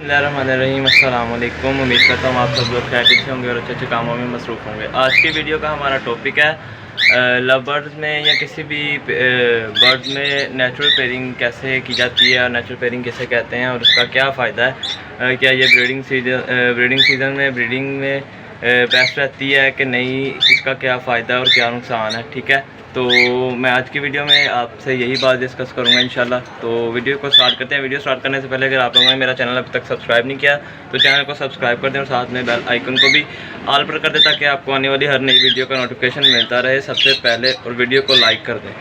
बिस्मिल्लाहिर्रहमानिर्रहीम। अस्सलाम वालेकुम। उम्मीद करता हूँ आप सब लोग खैरियत से होंगे और अच्छे अच्छे कामों में मसरूफ़ होंगे। आज की वीडियो का हमारा टॉपिक है लव बर्ड्स में या किसी भी बर्ड्स में नेचुरल पेयरिंग कैसे की जाती है और नेचुरल पेयरिंग किसे कहते हैं और उसका क्या फ़ायदा है। क्या ये ब्रीडिंग सीज़न में ब्रीडिंग में बेस्ट रहती है कि नहीं, इसका क्या फ़ायदा और क्या नुकसान है। ठीक है, तो मैं आज की वीडियो में आपसे यही बात डिस्कस करूंगा इंशाल्लाह। तो वीडियो को स्टार्ट करते हैं। वीडियो स्टार्ट करने से पहले अगर आप लोगों ने मेरा चैनल अभी तक सब्सक्राइब नहीं किया तो चैनल को सब्सक्राइब कर दें और साथ में बेल आइकन को भी ऑल पर कर दें ताकि आपको आने वाली हर नई वीडियो का नोटिफिकेशन मिलता रहे सबसे पहले, और वीडियो को लाइक कर दें।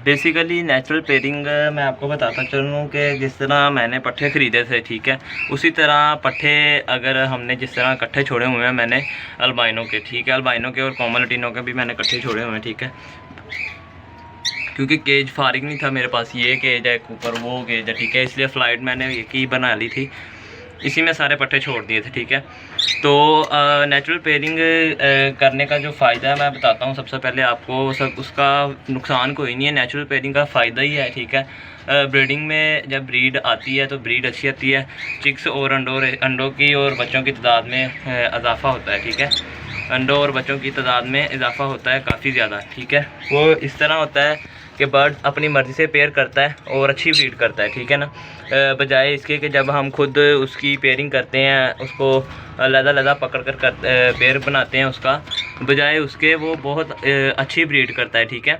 बेसिकली नेचुरल पेयरिंग मैं आपको बताता चलूँ कि जिस तरह मैंने पट्ठे ख़रीदे थे, ठीक है, उसी तरह पट्ठे अगर हमने जिस तरह इकट्ठे छोड़े हुए हैं मैंने अल्बाइनो के, ठीक है, अल्बाइनो के और कॉमन लटीनों के भी मैंने इकट्ठे छोड़े हुए हैं, ठीक है, क्योंकि केज फारिग नहीं था मेरे पास। ये केज है, एक ऊपर वो केज है, ठीक है, इसलिए फ़्लाइट मैंने एक ही बना ली थी, इसी में सारे पट्टे छोड़ दिए थे, ठीक है। तो नेचुरल पेयरिंग करने का जो फ़ायदा है मैं बताता हूँ। सबसे पहले आपको सब उसका नुकसान कोई नहीं है, नेचुरल पेयरिंग का फ़ायदा ही है, ठीक है। ब्रीडिंग में जब ब्रीड आती है तो ब्रीड अच्छी आती है, चिक्स और अंडों की और बच्चों की तादाद में इजाफ़ा होता है, ठीक है, अंडों और बच्चों की तादाद में इजाफ़ा होता है काफ़ी ज़्यादा, ठीक है। वो इस तरह होता है कि बर्ड अपनी मर्ज़ी से पेयर करता है और अच्छी ब्रीड करता है, ठीक है ना, बजाय इसके कि जब हम खुद उसकी पेयरिंग करते हैं, उसको अलग-अलग पकड़ कर पेयर बनाते हैं उसका, बजाय उसके वो बहुत अच्छी ब्रीड करता है, ठीक है।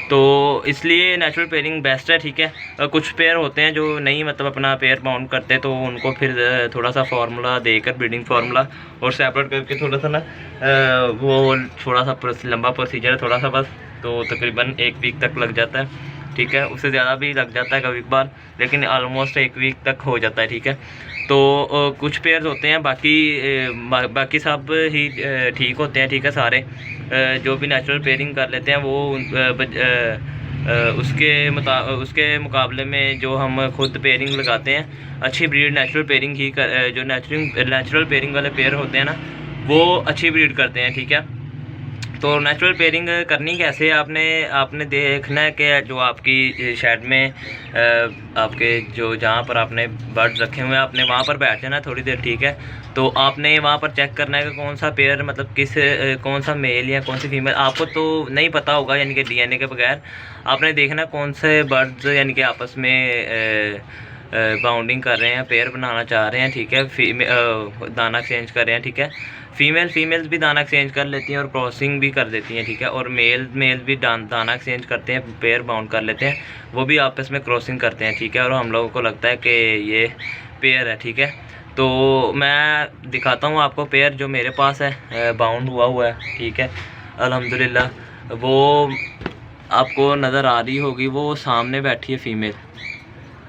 तो इसलिए नेचुरल पेयरिंग बेस्ट है, ठीक है। कुछ पेयर होते हैं जो नहीं मतलब अपना पेयर बाउंड करते, तो उनको फिर थोड़ा सा फार्मूला देकर ब्रीडिंग फार्मूला और सेपरेट करके थोड़ा सा ना वो थोड़ा सा लंबा प्रोसीजर है थोड़ा सा बस, तो तकरीबन 1 वीक तक लग जाता है, ठीक है, उससे ज़्यादा भी लग जाता है कभी कभार, लेकिन ऑलमोस्ट 1 वीक तक हो जाता है, ठीक है। तो कुछ पेयर्स होते हैं, बाकी सब ही ठीक होते हैं, ठीक है, सारे जो भी नेचुरल पेयरिंग कर लेते हैं वो उसके मुकाबले में जो हम खुद पेयरिंग लगाते हैं, अच्छी ब्रीड नेचुरल पेयरिंग ही जो नेचुरल पेयरिंग वाले पेयर होते हैं ना, वो अच्छी ब्रीड करते हैं, ठीक है। तो नेचुरल पेयरिंग करनी कैसे है, आपने देखना है कि जो आपकी शेड में आपके जो जहाँ पर आपने बर्ड्स रखे हुए हैं, आपने वहाँ पर बैठ जाना थोड़ी देर, ठीक है। तो आपने वहाँ पर चेक करना है कि कौन सा पेयर मतलब कौन सा मेल या कौन सी फीमेल, आपको तो नहीं पता होगा, यानी कि डीएनए के बगैर आपने देखना कौन से बर्ड्स यानी कि आपस में बाउंडिंग कर रहे हैं, पेयर बनाना चाह रहे हैं, ठीक है, दाना एक्सचेंज कर रहे हैं, ठीक है। फीमेल्स भी दाना एक्सचेंज कर लेती हैं और क्रॉसिंग भी कर देती हैं, ठीक है, और मेल भी दाना एक्सचेंज करते हैं, पेयर बाउंड कर लेते हैं, वो भी आपस में क्रॉसिंग करते हैं, ठीक है, और हम लोगों को लगता है कि ये पेयर है, ठीक है। तो मैं दिखाता हूँ आपको पेयर जो मेरे पास है बाउंड हुआ है, ठीक है, अल्हम्दुलिल्लाह। वो आपको नज़र आ रही होगी, वो सामने बैठी है फीमेल,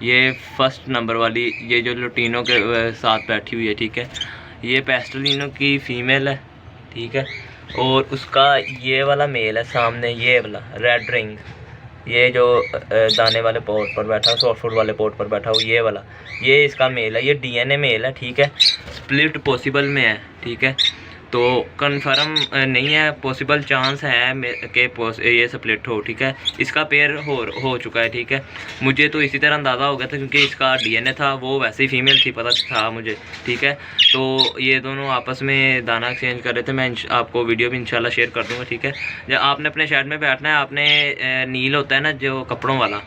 ये फर्स्ट नंबर वाली, ये जो लुटीनों के साथ बैठी हुई है, ठीक है, ये पेस्टलिनो की फ़ीमेल है, ठीक है, और उसका ये वाला मेल है सामने, ये वाला रेड रिंग, ये जो दाने वाले पोर्ट पर बैठा, सॉफ्ट फूड वाले पोर्ट पर बैठा हुआ, ये वाला, ये इसका मेल है, ये डीएनए मेल है, ठीक है, स्प्लिट पॉसिबल में है, ठीक है। तो कंफर्म नहीं है, पॉसिबल चांस है कि ये स्प्लिट हो, ठीक है, इसका पेयर हो चुका है, ठीक है। मुझे तो इसी तरह अंदाज़ा हो गया था क्योंकि इसका डीएनए था, वो वैसे ही फीमेल थी, पता था मुझे, ठीक है। तो ये दोनों आपस में दाना एक्सचेंज कर रहे थे, मैं आपको वीडियो भी इंशाल्लाह शेयर कर दूँगा, ठीक है। जब आपने अपने शेड में बैठना है, आपने नील होता है ना जो कपड़ों वाला,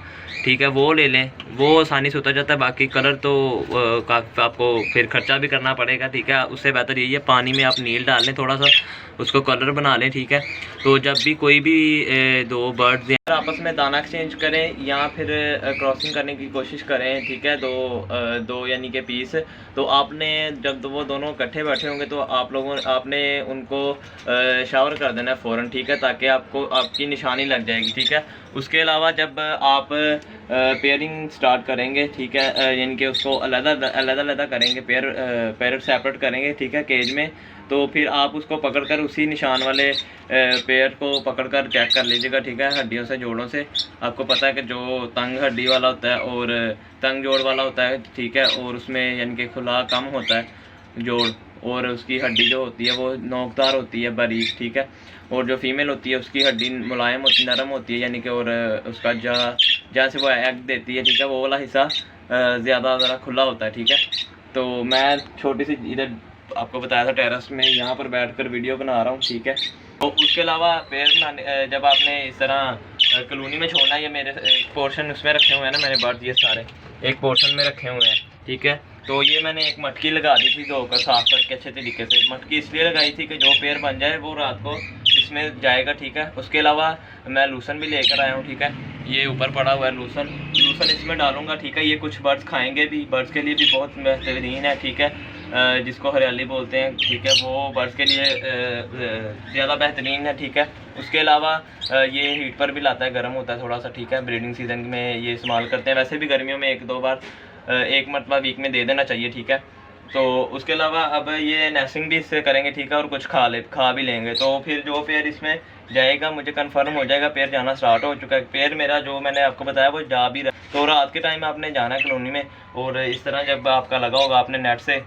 ठीक है, वो ले लें, वो आसानी से उतर जाता है। बाकी कलर तो आपको फिर खर्चा भी करना पड़ेगा, ठीक है, उससे बेहतर यही है पानी में आप नील डाल लें, थोड़ा सा उसको कलर बना लें, ठीक है। तो जब भी कोई भी दो बर्ड्स आपस में दाना एक्सचेंज करें या फिर क्रॉसिंग करने की कोशिश करें, ठीक है, दो यानी कि पीस, तो आपने जब वो दोनों इकट्ठे बैठे होंगे तो आपने उनको शावर कर देना है फ़ौरन, ठीक है, ताकि आपकी निशानी लग जाएगी, ठीक है। उसके अलावा जब आप पेयरिंग स्टार्ट करेंगे, ठीक है, यानी कि उसको अलग करेंगे, पेयर सेपरेट करेंगे, ठीक है, केज में, तो फिर आप उसको पकड़कर उसी निशान वाले पेयर को पकड़कर चेक कर लीजिएगा, ठीक है, हड्डियों से, जोड़ों से। आपको पता है कि जो तंग हड्डी वाला होता है और तंग जोड़ वाला होता है, ठीक है, और उसमें यानी कि खुला कम होता है जोड़, और उसकी हड्डी जो होती है वो नोकदार होती है, बारीक, ठीक है। और जो फीमेल होती है उसकी हड्डी मुलायम होती, नरम होती है, यानी कि और उसका जहाँ से वो एग देती है, ठीक है, वो वाला हिस्सा ज़्यादा ज़रा खुला होता है, ठीक है। तो मैं छोटी सी इधर आपको बताया था टेरेस में, यहाँ पर बैठकर वीडियो बना रहा हूँ, ठीक है। तो उसके अलावा पेड़ बनाने जब आपने इस तरह कॉलोनी में छोड़ना है, ये मेरे एक पोर्शन उसमें रखे हुए हैं ना मैंने बर्ड्स, ये सारे एक पोर्शन में रखे हुए हैं, ठीक है। तो ये मैंने एक मटकी लगा दी थी धोकर साफ करके अच्छे तरीके से। मटकी इसलिए लगाई थी कि जो पेड़ बन जाए वो रात को इसमें जाएगा, ठीक है। उसके अलावा मैं लूसन भी लेकर आया हूँ, ठीक है। ये ऊपर पड़ा हुआ है लूसन इसमें डालूंगा, ठीक है। ये कुछ बर्ड्स खाएंगे भी, बर्ड्स के लिए भी बहुत बेहतरीन है, ठीक है। जिसको हरियाली बोलते हैं, ठीक है, वो बर्ड्स के लिए ज़्यादा बेहतरीन है, ठीक है। उसके अलावा ये हीट पर भी लाता है, गर्म होता है थोड़ा सा, ठीक है। ब्रीडिंग सीज़न में ये इस्तेमाल करते हैं, वैसे भी गर्मियों में एक दो बार एक मरतबा वीक में दे देना चाहिए, ठीक है। तो उसके अलावा अब ये नेस्टिंग भी इससे करेंगे, ठीक है, और कुछ खा भी लेंगे। तो फिर जो पेड़ इसमें जाएगा, मुझे कंफर्म हो जाएगा पेड़ जाना स्टार्ट हो चुका है। पेड़ मेरा जो मैंने आपको बताया वो जा भी रहा। तो रात के टाइम आपने जाना है कॉलोनी में, और इस तरह जब आपका लगा होगा आपने नेट से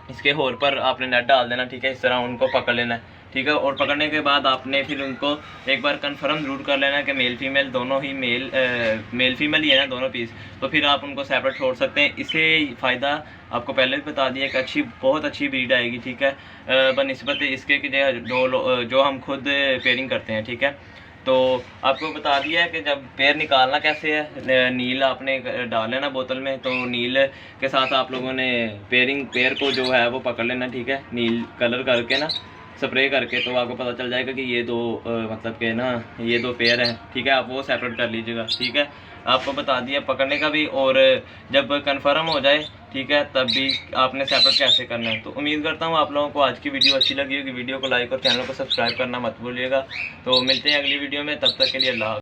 इसके होल पर आपने नेट डाल देना, ठीक है। इस तरह उनको पकड़ लेना है, ठीक है। और पकड़ने के बाद आपने फिर उनको एक बार कंफर्म ज़रूर कर लेना कि मेल फीमेल दोनों ही मेल फीमेल ही है ना दोनों पीस। तो फिर आप उनको सेपरेट छोड़ सकते हैं। इससे फ़ायदा आपको पहले भी बता दिया कि बहुत अच्छी ब्रीड आएगी, ठीक है, बनिस्बत इसके कि जो हम खुद पेयरिंग करते हैं, ठीक है। तो आपको बता दिया है कि जब पेड़ निकालना कैसे है। नील आपने डाल लेना बोतल में, तो नील के साथ आप लोगों ने पेड़ को जो है वो पकड़ लेना, ठीक है, नील कलर करके ना, स्प्रे करके। तो आपको पता चल जाएगा कि ये दो मतलब के ना ये दो पेयर हैं, ठीक है। आप वो सेपरेट कर लीजिएगा, ठीक है। आपको बता दिया पकड़ने का भी, और जब कंफर्म हो जाए, ठीक है, तब भी आपने सेपरेट कैसे करना है। तो उम्मीद करता हूँ आप लोगों को आज की वीडियो अच्छी लगी होगी। वीडियो को लाइक और चैनल को सब्सक्राइब करना मत भूलिएगा। तो मिलते हैं अगली वीडियो में, तब तक के लिए अल्लाह।